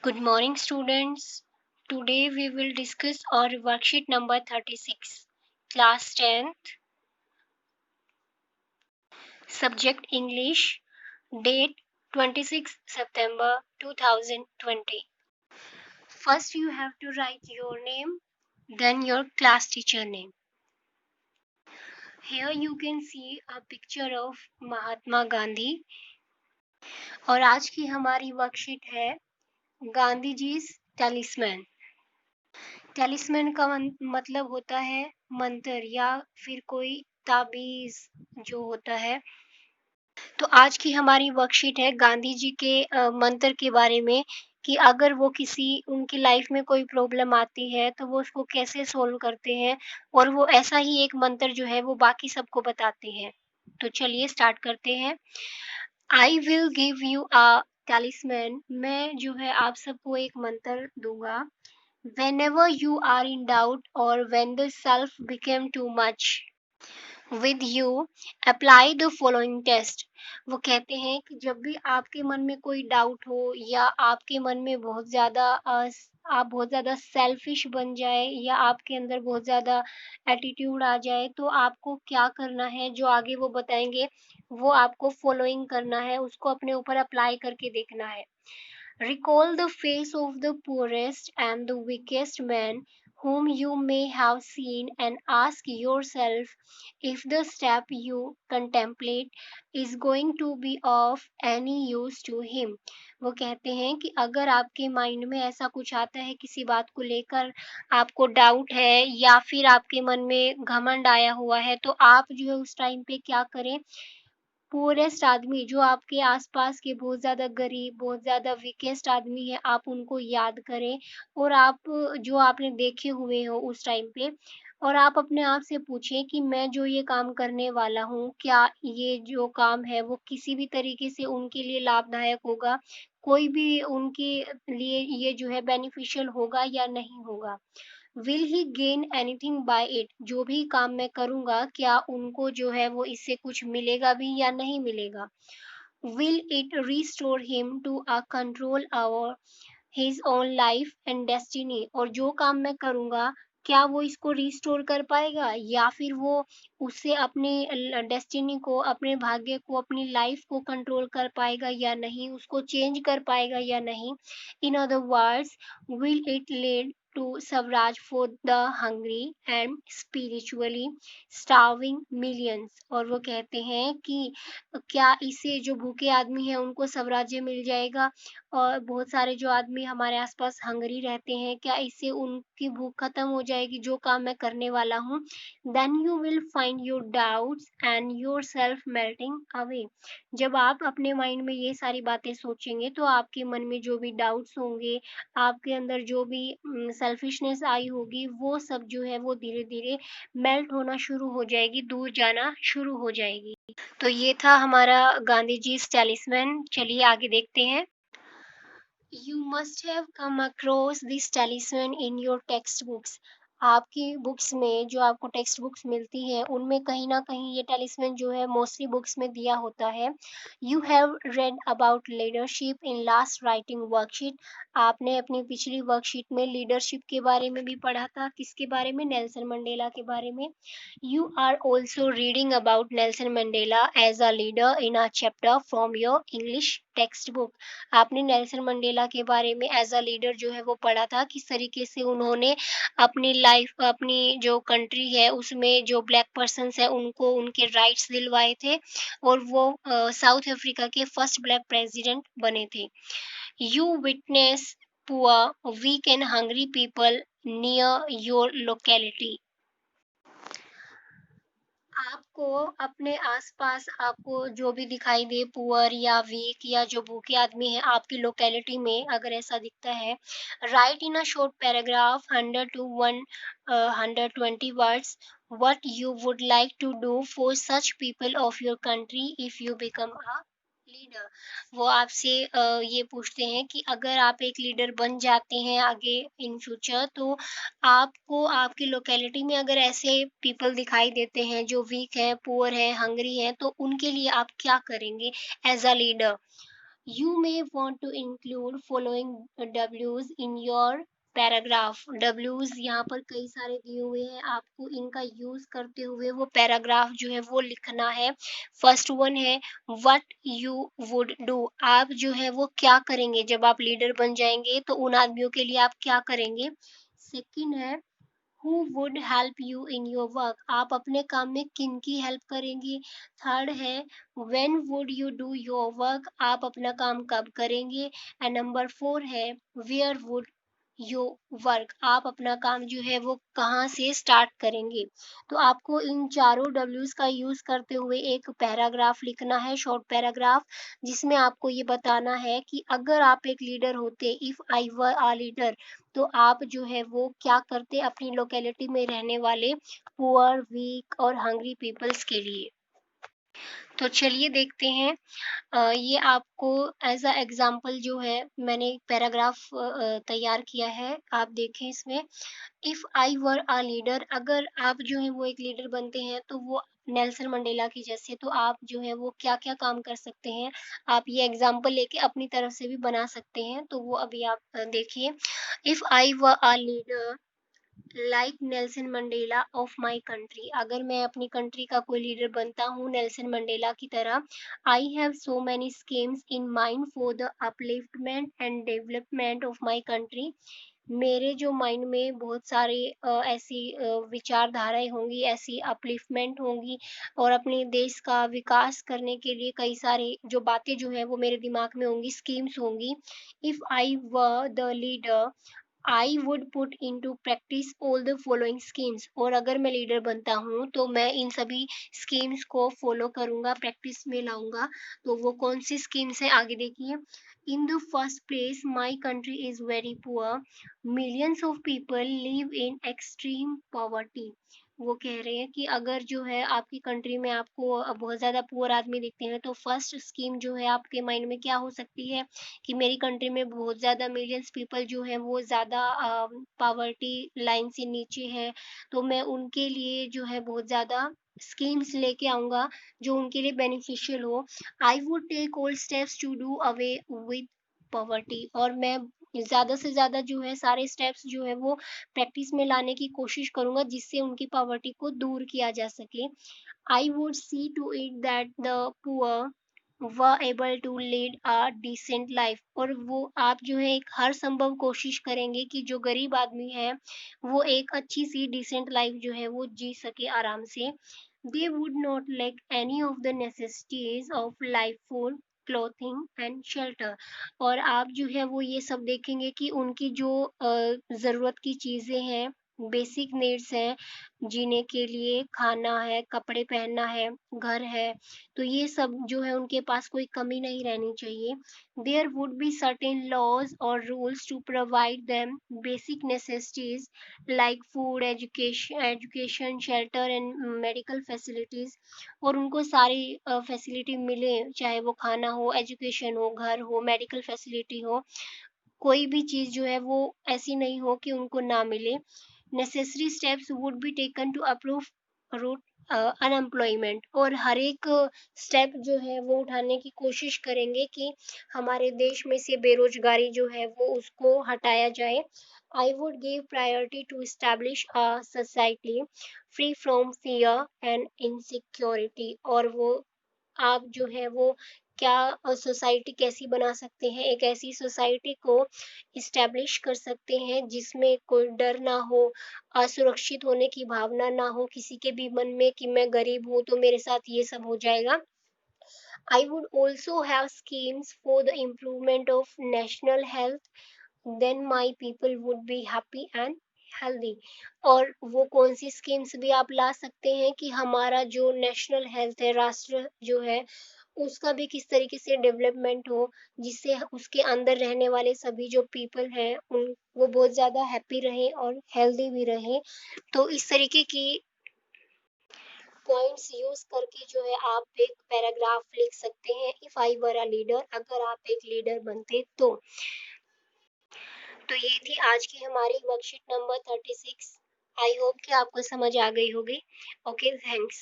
Good morning, students. Today we will discuss our worksheet number 36, class 10th, subject English, date 26 September 2020. First, you have to write your name, then your class teacher name. Here you can see a picture of Mahatma Gandhi. और आज की हमारी worksheet है गांधी जी टेलिस्मैन। टेलिस्मैन का मतलब होता है मंत्र या फिर कोई ताबीज जो होता है। तो आज की हमारी वर्कशीट है गांधी जी के मंत्र के बारे में कि अगर वो किसी उनकी लाइफ में कोई प्रॉब्लम आती है तो वो उसको कैसे सोल्व करते हैं और वो ऐसा ही एक मंत्र जो है वो बाकी सबको बताते हैं। तो चलिए स्टार्ट करते हैं। I will give you a talisman, मैं जो है आप सबको एक मंत्र दूंगा। Whenever you are in doubt or when the self became too much with you, apply the following test। वो कहते हैं कि जब भी आपके मन में कोई डाउट हो या आपके मन में बहुत ज़्यादा आप बहुत ज़्यादा सेल्फिश बन जाए या आपके अंदर बहुत ज़्यादा एटीट्यूड आ जाए तो आपको क्या करना है, जो आगे वो बताएंगे वो आपको फॉलोइंग करना है, उसको अपने ऊपर अप्लाई करके देखना है। Recall the face of the poorest and the weakest man whom you may have seen and ask yourself if the step you contemplate is going to be of any use to him। वो कहते हैं कि अगर आपके mind में ऐसा कुछ आता है, किसी बात को लेकर आपको डाउट है या फिर आपके मन में घमंड आया हुआ है, तो आप जो है उस टाइम पे क्या करें, पूरेस्ट आदमी जो आपके आसपास के बहुत ज़्यादा गरीब, बहुत ज़्यादा वीकेस्ट आदमी है, आप उनको याद करें और आप जो आपने देखे हुए हो उस टाइम पे, और आप अपने आप से पूछें कि मैं जो ये काम करने वाला हूँ, क्या ये जो काम है वो किसी भी तरीके से उनके लिए लाभदायक होगा? कोई भी उनके लिए ये जो है बेनिफिशियल होगा या नहीं होगा? Will he gain anything bye it, जो भी काम मैं करूँगा क्या उनको जो है वो इससे कुछ मिलेगा भी या नहीं मिलेगा? Will it restore him to control over his own life and destiny, और जो काम मैं करूँगा क्या वो इसको रिस्टोर कर पाएगा या फिर वो उससे अपनी डेस्टिनी को, अपने भाग्य को, अपनी लाइफ को कंट्रोल कर पाएगा या नहीं, उसको चेंज कर पाएगा या नहीं? In other words, will it lead to Swaraj for the hungry and spiritually starving millions? और वो कहते हैं कि क्या इससे जो भूखे आदमी हैं उनको स्वराज्य मिल जाएगा और बहुत सारे जो आदमी हमारे आसपास हंगरी रहते हैं, क्या इससे उनकी भूख खत्म हो जाएगी जो काम मैं करने वाला हूँ? Then you will find your doubts and yourself melting away. जब आप अपने माइंड में ये सारी बातें सोचेंगे तो आपके मन में जो भी डाउट्स होंगे, आपके अंदर जो भी सेल्फिशनेस आई होगी, वो सब जो है वो धीरे धीरे मेल्ट होना शुरू हो जाएगी, दूर जाना शुरू हो जाएगी। तो ये था हमारा गांधी जी टेलिस्मैन। चलिए आगे देखते हैं। You must have come across this talisman in your textbooks। आपकी बुक्स में, जो आपको टेक्स्ट बुक्स मिलती हैं उनमें कहीं ना कहीं ये टेलिस्मैन जो है मोस्टली बुक्स में दिया होता है। You have read about leadership in last writing worksheet. आपने अपनी पिछली वर्कशीट में लीडरशिप के बारे में भी पढ़ा था। किसके बारे में? नेल्सन मंडेला के बारे में। You are also reading about Nelson Mandela as a leader in a chapter from your English textbook. आपने नेल्सन मंडेला के बारे में एज अ लीडर जो है वो पढ़ा था, किस तरीके से उन्होंने अपनी लाइफ, अपनी जो कंट्री है उसमें जो ब्लैक पर्सन्स है उनको उनके राइट्स दिलवाए थे और वो साउथ अफ्रीका के फर्स्ट ब्लैक प्रेसिडेंट बने थे। You witness poor weak and hungry people near your locality. आपको अपने आसपास आपको जो भी दिखाई दे, पुअर या वीक या जो भूखे आदमी है आपकी लोकेलिटी में अगर ऐसा दिखता है, right in a short paragraph 100 to 120 words what you would like to do for such people of your country if you become a leader. वो आपसे ये पूछते हैं कि अगर आप एक लीडर बन जाते हैं आगे इन फ्यूचर, तो आपको आपकी लोकेलिटी में अगर ऐसे पीपल दिखाई देते हैं जो वीक हैं, पुअर हैं, हंग्री हैं, तो उनके लिए आप क्या करेंगे as a leader? You may want to include following W's in your paragraph. W's यहाँ पर कई सारे दिए हुए हैं, आपको इनका यूज करते हुए वो पैराग्राफ जो है वो लिखना है। फर्स्ट वन है व्हाट यू वुड डू, आप जो है वो क्या करेंगे जब आप लीडर बन जाएंगे, तो उन आदमियों के लिए आप क्या करेंगे। सेकंड है who would help you in your work, आप अपने काम में किन की हेल्प करेंगे। थर्ड है when would you do your work, आप अपना काम कब करेंगे। एंड नंबर फोर है वेयर वुड यू वर्क, आप अपना काम जो है वो कहाँ से स्टार्ट करेंगे। तो आपको इन चारों डब्ल्यूज का यूज करते हुए एक पैराग्राफ लिखना है, शॉर्ट पैराग्राफ, जिसमें आपको ये बताना है कि अगर आप एक लीडर होते, if I were a leader, तो आप जो है वो क्या करते अपनी लोकेलिटी में रहने वाले पुअर, वीक और हंग्री पीपल्स के लिए। तो चलिए देखते हैं, ये आपको एज अ एग्जाम्पल जो है मैंने एक पैराग्राफ तैयार किया है, आप देखें इसमें। If I were a leader, अगर आप जो है वो एक लीडर बनते हैं तो वो नेल्सन मंडेला की जैसे, तो आप जो है वो क्या क्या काम कर सकते हैं, आप ये एग्जाम्पल लेके अपनी तरफ से भी बना सकते हैं। तो वो अभी आप देखिए। If I were a leader like Nelson Mandela of my country, अगर मैं अपनी कंट्री का कोई लीडर बनता हूँ नेल्सन मंडेला की तरह। I have so many schemes in mind for the upliftment and development of my country, मेरे जो माइंड में बहुत सारी ऐसी विचारधाराएं होंगी, ऐसी अपलिफ्टमेंट होंगी, और अपने देश का विकास करने के लिए कई सारी जो बातें जो है वो मेरे दिमाग में होंगी, स्कीम्स होंगी। If I were the leader I would put into practice all the following schemes, और अगर मैं लीडर बनता हूँ तो मैं इन सभी स्कीम्स को फॉलो करूंगा, प्रैक्टिस में लाऊंगा। तो वो कौन सी स्कीम्स है आगे देखिए। In the first place my country is very poor, millions of people live in extreme poverty, वो कह रहे हैं कि अगर जो है आपकी कंट्री में आपको बहुत ज्यादा पुअर आदमी दिखते हैं, तो फर्स्ट स्कीम जो है आपके माइंड में क्या हो सकती है कि मेरी कंट्री में बहुत ज़्यादा मिलियंस पीपल जो हैं वो ज़्यादा पावर्टी लाइन से नीचे है, तो मैं उनके लिए जो है बहुत ज़्यादा स्कीम्स लेके आऊँगा जो उनके लिए बेनिफिशियल हो। I would take all steps to do away with poverty, और मैं ज़्यादा से ज़्यादा जो है सारे स्टेप्स जो है वो प्रैक्टिस में लाने की कोशिश करूँगा जिससे उनकी पॉवर्टी को दूर किया जा सके। I would see to it that the poor were able to lead a decent life, और वो आप जो है एक हर संभव कोशिश करेंगे कि जो गरीब आदमी है वो एक अच्छी सी डिसेंट लाइफ जो है वो जी सके आराम से। they would not lack any of the necessities of life, food, clothing and shelter, और आप जो है वो ये सब देखेंगे कि उनकी जो ज़रूरत की चीज़ें हैं, बेसिक नीड्स हैं, जीने के लिए खाना है, कपड़े पहनना है, घर है, तो ये सब जो है उनके पास कोई कमी नहीं रहनी चाहिए। There would be certain laws और rules to provide them basic necessities like food, education, shelter and medical facilities, और उनको सारी फैसिलिटी मिले, चाहे वो खाना हो, एजुकेशन हो, घर हो, मेडिकल फैसिलिटी हो, कोई भी चीज़ जो है वो ऐसी नहीं हो कि उनको ना मिले। Necessary steps would be taken to approve root unemployment, और हर एक स्टेप जो है वो उठाने की कोशिश करेंगे कि हमारे देश में से बेरोजगारी जो है वो उसको हटाया जाए। I would give priority to establish a society free from fear and insecurity, और वो आप जो है वो क्या सोसाइटी कैसी बना सकते हैं, एक ऐसी सोसाइटी को इस्टेब्लिश कर सकते हैं जिसमें कोई डर ना हो, असुरक्षित होने की भावना ना हो किसी के भी मन में कि मैं गरीब हूँ तो मेरे साथ ये सब हो जाएगा। I would also have schemes for the improvement of national health, then my people would be happy and healthy, और वो कौन सी स्कीम्स भी आप ला सकते हैं कि हमारा जो नेशनल हेल्थ है, राष्ट्र जो है उसका भी किस तरीके से डेवलपमेंट हो, जिससे उसके अंदर रहने वाले सभी जो पीपल हैं उन वो बहुत ज़्यादा हैप्पी रहें और हेल्दी भी रहें। तो इस तरीके की पॉइंट्स यूज करके जो है आप एक पैराग्राफ लिख सकते हैं, if I were a leader, अगर आप एक लीडर बनते तो। तो ये थी आज की हमारी वर्कशीट नंबर 36। आई होप कि आपको समझ आ गई होगी। Okay, thanks.